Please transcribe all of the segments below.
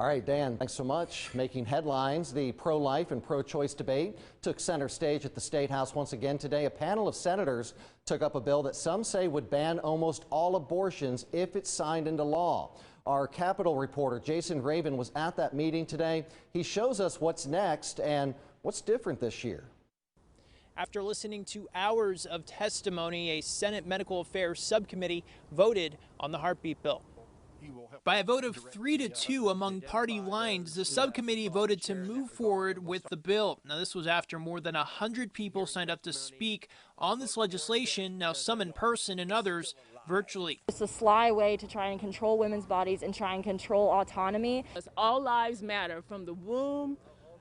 All right, Dan, thanks so much. Making headlines, the pro-life and pro-choice debate took center stage at the State House once again today. A panel of senators took up a bill that some say would ban almost all abortions if it's signed into law. Our Capitol reporter Jason Raven was at that meeting today. He shows us what's next and what's different this year. After listening to hours of testimony, a Senate Medical Affairs subcommittee voted on the heartbeat bill. By a vote of 3-2 among party lines, the subcommittee voted to move forward with the bill. Now, this was after more than 100 people signed up to speak on this legislation, now some in person and others virtually. It's a sly way to try and control women's bodies and try and control autonomy. All lives matter, from the womb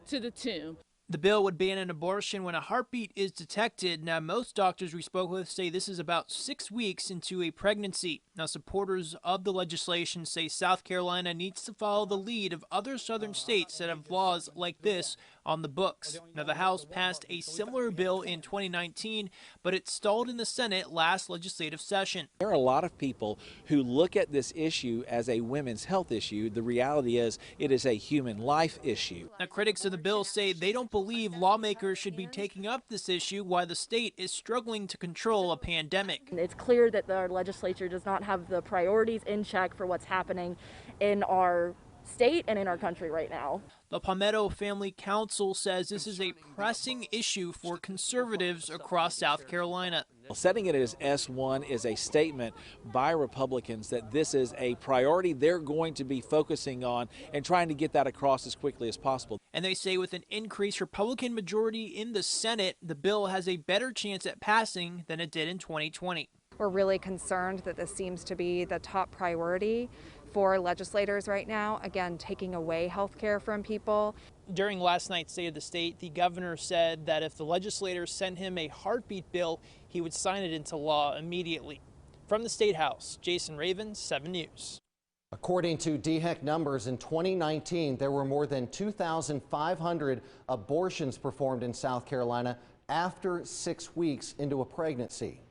to the tomb. The bill would ban an abortion when a heartbeat is detected. Now, most doctors we spoke with say this is about 6 weeks into a pregnancy. Now, supporters of the legislation say South Carolina needs to follow the lead of other southern states that have laws like this on the books. Now, the House passed a similar bill in 2019, but it stalled in the Senate last legislative session. There are a lot of people who look at this issue as a women's health issue. The reality is it is a human life issue. Now, critics of the bill say they don't believe lawmakers should be taking up this issue while the state is struggling to control a pandemic. It's clear that the legislature does not have the priorities in check for what's happening in our state and in our country right now. The Palmetto Family Council says this is a pressing issue for conservatives across South Carolina. Setting it as S1 is a statement by Republicans that this is a priority they're going to be focusing on and trying to get that across as quickly as possible. And they say with an increased Republican majority in the Senate, the bill has a better chance at passing than it did in 2020. We're really concerned that this seems to be the top priority for legislators right now, again, taking away health care from people. During last night's State of the State, the governor said that if the legislators sent him a heartbeat bill, he would sign it into law immediately. From the State House, Jason Raven, 7 News. According to DHEC numbers, in 2019, there were more than 2,500 abortions performed in South Carolina after 6 weeks into a pregnancy.